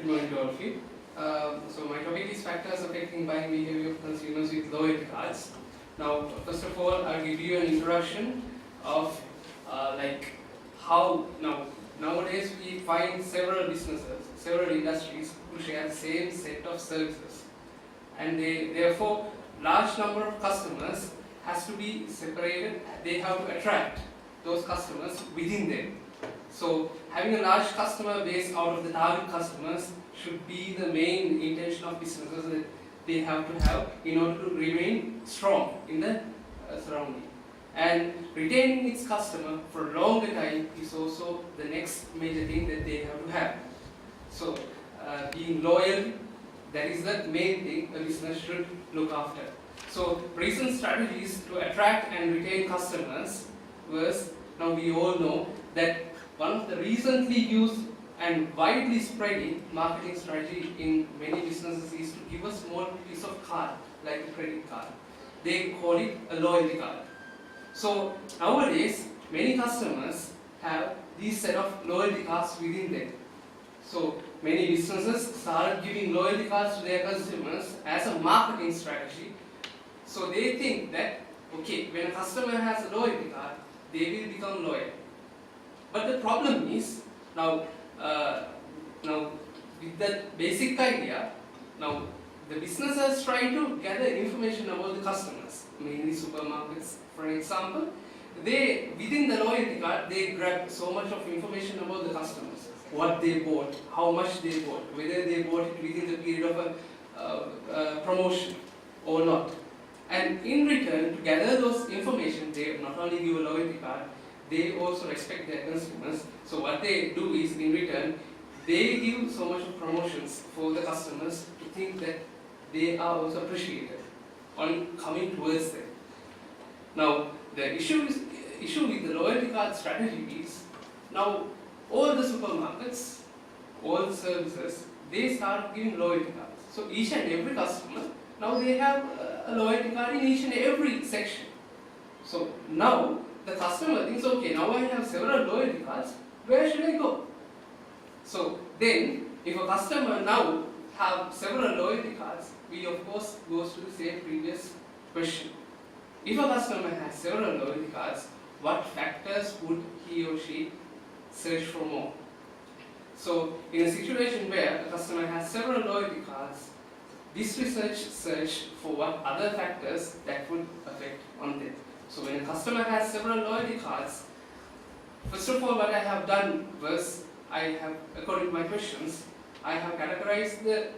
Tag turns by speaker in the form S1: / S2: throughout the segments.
S1: Good morning to all of you. So my topic is factors affecting buying behavior of consumers with loyalty cards. Now, first of all, I'll give you an introduction of how nowadays we find several businesses, several industries who share the same set of services, and therefore large number of customers has to be separated. They have to attract those customers within them. So having a large customer base out of the target customers should be the main intention of businesses that they have to have in order to remain strong in the surrounding. And retaining its customer for a longer time is also the next major thing that they have to have. So being loyal, that is the main thing a business should look after. So recent strategies to attract and retain customers was, now we all know that one of the recently used and widely spreading marketing strategy in many businesses is to give a small piece of card, like a credit card. They call it a loyalty card. So nowadays, many customers have these set of loyalty cards within them. So many businesses started giving loyalty cards to their consumers as a marketing strategy. So they think that, okay, when a customer has a loyalty card, they will become loyal. But the problem is, now with that basic idea, now the businesses try to gather information about the customers, mainly supermarkets, for example. They, within the loyalty card, they grab so much of information about the customers, what they bought, how much they bought, whether they bought it within the period of a promotion or not. And in return, to gather those information, they not only give a loyalty card, they also respect their consumers. So what they do is, in return, they give so much of promotions for the customers to think that they are also appreciated on coming towards them. Now, the issue with the loyalty card strategy is, now all the supermarkets, all the services, they start giving loyalty cards. So each and every customer, now they have a loyalty card in each and every section. So now the customer thinks, okay, now I have several loyalty cards, where should I go? So then, if a customer now have several loyalty cards, we of course goes to the same previous question. If a customer has several loyalty cards, what factors would he or she search for more? So in a situation where a customer has several loyalty cards, this research search for what other factors that would affect on them. So when a customer has several loyalty cards, first of all, what I have done was, I have, according to my questions, I have categorized the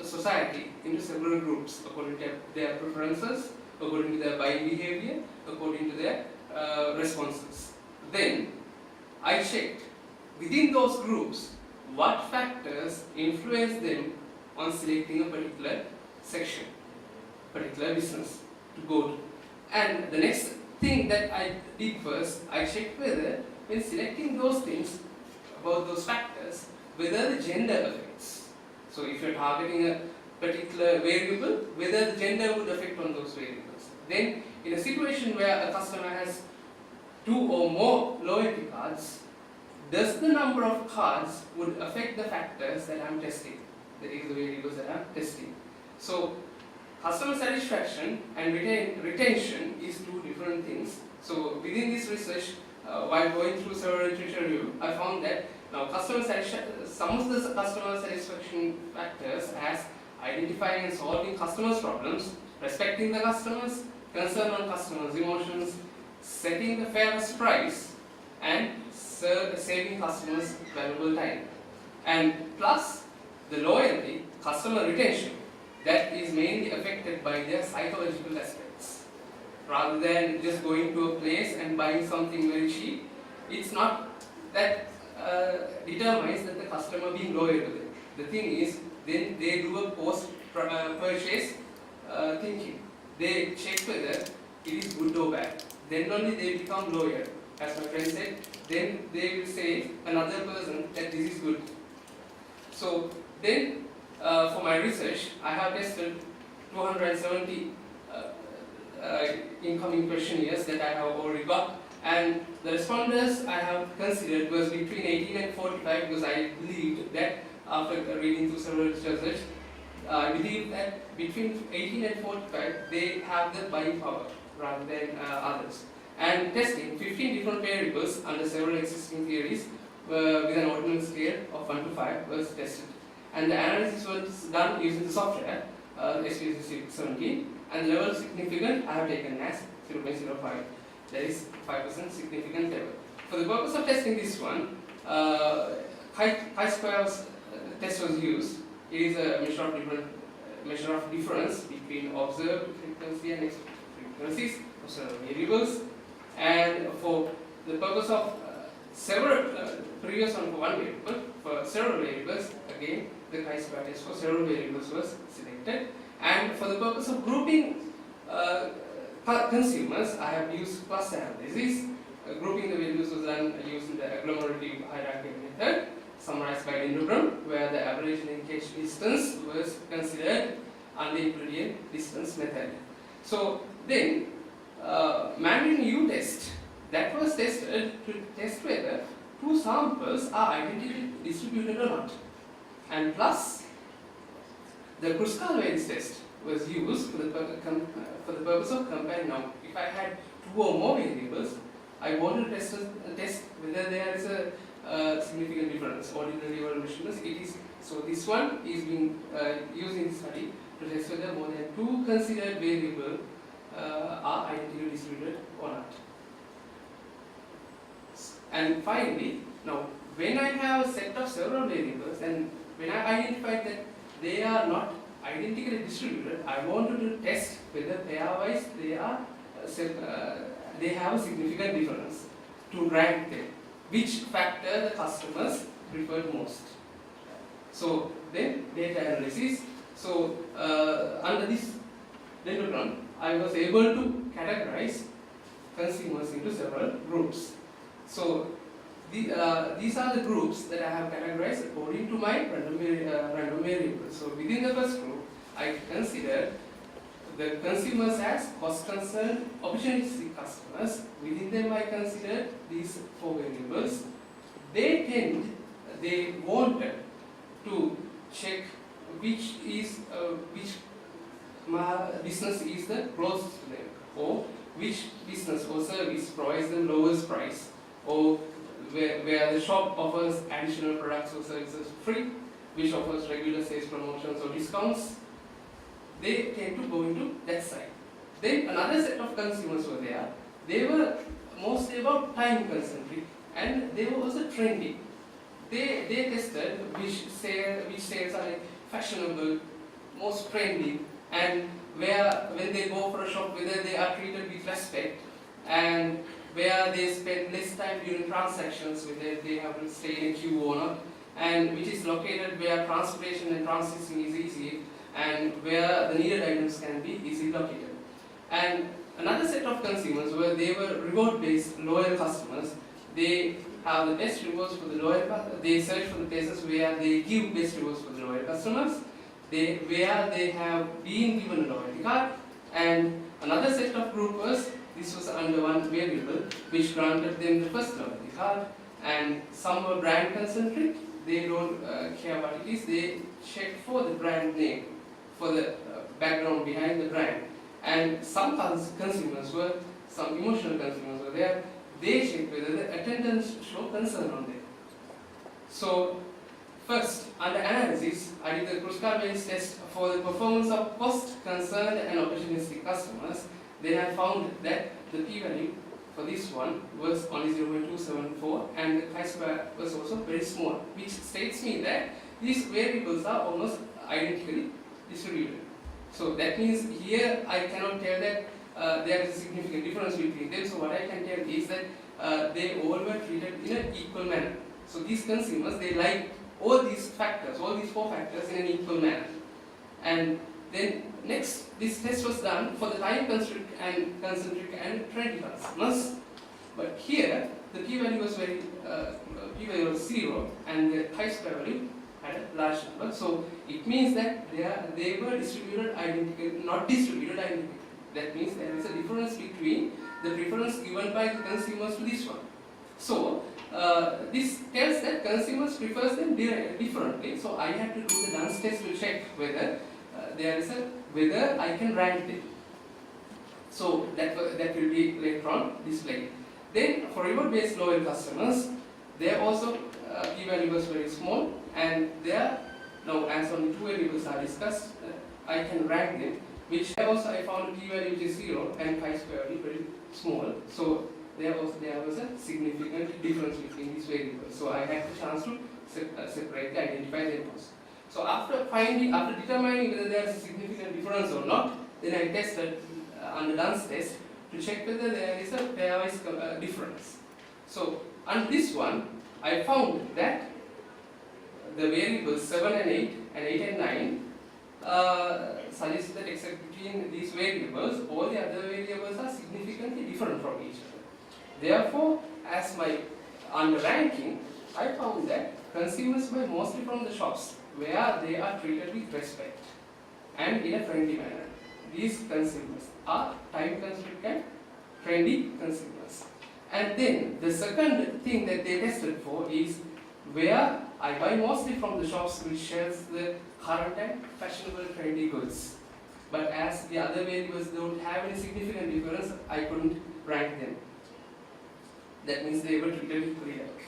S1: society into several groups according to their preferences, according to their buying behavior, according to their responses. Then I checked within those groups what factors influence them on selecting a particular section, particular business to go to. And the next thing that I did was, I checked whether, when selecting those things, about those factors, whether the gender affects. So if you're targeting a particular variable, whether the gender would affect on those variables. Then, in a situation where a customer has 2 or more loyalty cards, does the number of cards would affect the factors that I'm testing, that is the variables that I'm testing. So customer satisfaction and retention is 2 different things. So within this research, while going through several literature review, I found that now some of the customer satisfaction factors as identifying and solving customers' problems, respecting the customers, concern on customers' emotions, setting the fairest price, and saving customers valuable time. And plus the loyalty, customer retention, that is mainly affected by their psychological aspects. Rather than just going to a place and buying something very cheap, it's not that determines that the customer being loyal to them. The thing is, then they do a post-purchase thinking. They check whether it is good or bad. Then only they become loyal. As my friend said, then they will say another person that this is good. So then, for my research, I have tested 270 incoming questionnaires that I have already got, and the responders I have considered was between 18 and 45 because I believed that after reading through several research, I believe that between 18 and 45, they have the buying power rather than others. And testing 15 different variables under several existing theories with an ordinal scale of 1 to 5 was tested. And the analysis was done using the software, SPSS 17, and the level significant I have taken as 0.05. That is 5% significant level. For the purpose of testing this one, chi-square test was used. It is a measure of difference between observed frequency and expected frequencies of several variables. And for the purpose of several previous one for one variable, for several variables, again the chi-square test for several variables was selected. And for the purpose of grouping consumers, I have used cluster analysis. Grouping the variables was done using the agglomerative hierarchical method, summarized by dendrogram, where the average linkage distance was considered under Euclidean distance method. So then, Mandarin U-test, that was tested to test whether two samples are identically distributed or not. And plus, the Kruskal-Weiss test was used for the purpose of comparing. Now, if I had two or more variables, I wanted to test whether there is a significant difference. Ordinary or measurements, it is. So this one is being used in this study to test whether more than two considered variables are identically distributed or not. And finally, now when I have a set of several variables and when I identify that they are not identically distributed, I wanted to test whether pairwise they have a significant difference to rank them. Which factor the customers preferred most. So then data analysis. So under this dendrogram, I was able to categorize consumers into several groups. So these are the groups that I have categorized according to my random variables. So within the first group, I consider the consumers as cost-concerned opportunistic customers. Within them, I consider these four variables. They wanted to check which business is the closest to them, or which business or service provides the lowest price, or where the shop offers additional products or services free, which offers regular sales promotions or discounts. They tend to go into that side. Then another set of consumers were there. They were mostly about time concentric and they were also trendy. They tested which sales are like fashionable, most trendy, and where when they go for a shop, whether they are treated with respect, and where they spend less time during transactions, whether they have to stay in a queue or not, and which is located where transportation and transiting is easy, and where the needed items can be easily located. And another set of consumers they were reward-based loyal customers. They have the best rewards for the loyal. They search for the places where they give best rewards for the loyal customers. Where they have been given a loyalty card. And another set of groupers, this was under one variable, which granted them the first loyalty card. And some were brand concentric. They don't care what it is. They check for the brand name, for the background behind the brand. And some consumers some emotional consumers were there. They check whether the attendants show concern on them. So first, under analysis, I did the Kruskal-Weiss test for the performance of cost-concerned and opportunistic customers. Then I found that the p-value for this one was only 0.274 and the chi-square was also very small, which states me that these variables are almost identically distributed. So that means here I cannot tell that there is a significant difference between them. So what I can tell is that they all were treated in an equal manner. So these consumers, they like all these factors, all these four factors in an equal manner. And then next, this test was done for the time concentric and trendy customers. But here, the p-value was p-value was 0 and the chi-square value had a large number. So it means that they were distributed identically, not distributed identically. That means there is a difference between the preference given by the consumers to this one. So this tells that consumers prefers them differently. So I have to do the dance test to check whether whether I can rank them. So that will be later on displayed. Then for reward-based loyal customers, they are also p-value was very small, and there now as only two variables are discussed, I can rank them. Which also I found p-value which is 0 and chi-square is very small. So there was a significant difference between these variables. So I had the chance to separate, identify them also. So after determining whether there is a significant difference or not, then I tested on the dance test to check whether there is a pairwise difference. So on this one, I found that the variables 7 and 8 and 8 and 9 suggests that except between these variables, all the other variables are significantly different from each other. Therefore, as my under ranking, I found that consumers buy mostly from the shops where they are treated with respect and in a friendly manner. These consumers are time-constrained and friendly consumers. And then the second thing that they tested for is where I buy mostly from the shops which sells the current and fashionable trendy goods. But as the other variables don't have any significant difference, I couldn't rank them. That means they were treated with respect.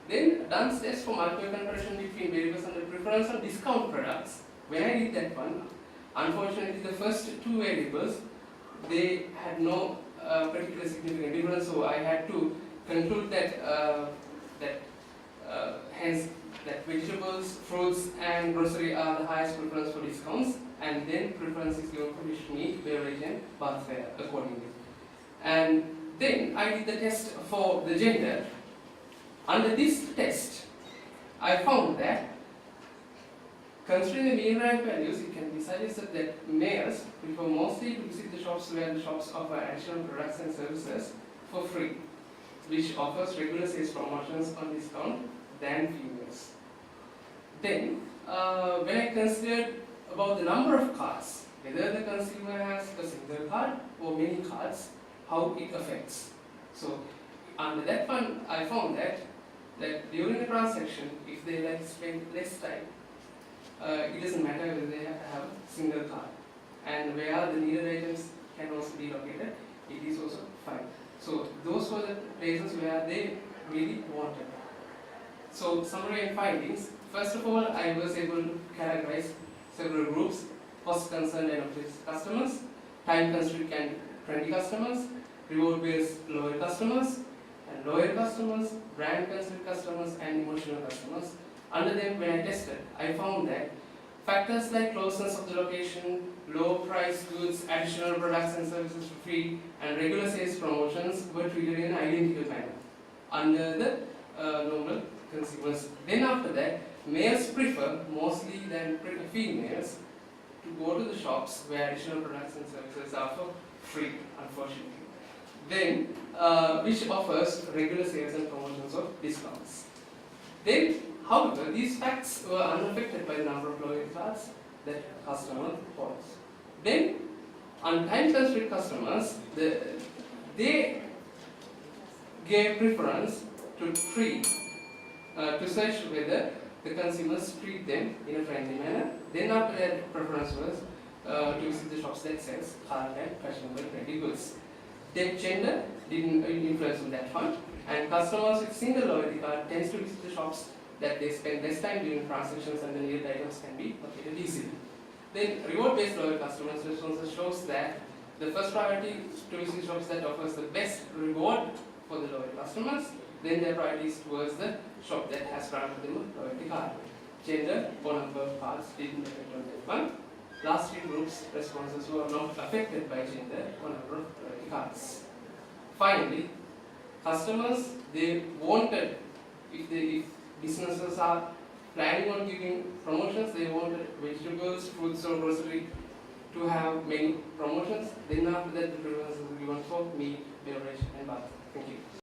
S1: Then dance test for multiple comparison between variables under preference and discount products. When I did that one, unfortunately the first two variables, they had no particular significant difference, so I had to conclude that hence that vegetables, fruits and grocery are the highest preference for discounts, and then preference is given for fish, meat, beverage and bathware accordingly. And then I did the test for the gender. Under this test, I found that considering the mean rank values, it can be suggested that males prefer mostly to visit the shops where the shops offer additional products and services for free, which offers regular sales promotions on discount than females. Then, when I considered about the number of cards, whether the consumer has a single card or many cards, how it affects. So, under that one, I found that during a transaction, if they like spend less time, it doesn't matter whether they have a single card, and where the needed items can also be located, it is also fine. So those were the places where they really wanted. So summary and findings. First of all, I was able to categorize several groups: cost-concerned and obsessed customers, time-constrained and trendy customers, reward-based loyal customers, and loyal customers, brand-constrained customers, and emotional customers. Under them, when I tested, I found that factors like closeness of the location, low price goods, additional products and services for free, and regular sales promotions were treated in an identical manner under the normal consumers. Then after that, males prefer mostly than females to go to the shops where additional products and services are for free, unfortunately. Then, which offers regular sales and promotions of discounts. Then, however, these facts were unaffected by the number of loyalty cards that customer holds. Then, on time-constrained customers, they gave preference to search whether the consumers treat them in a friendly manner. Then after that, preference was to visit the shops that sells current and fashionable trendy goods. Then gender didn't influence on that one, and customers with single loyalty card tends to visit the shops that they spend less time during transactions and the needed items can be located easily. Then reward-based loyal customers responses shows that the first priority to visit shops that offers the best reward for the loyal customers, then their priority is towards the shop that has granted them a loyalty card. Gender or number of cards didn't affect on that one. Last three groups responses were not affected by gender or number of loyalty cards. Finally, customers, they wanted, if businesses are planning on giving promotions, they wanted vegetables, fruits or grocery to have many promotions. Then after that, the preference is given for meat, beverage and bath. Thank you.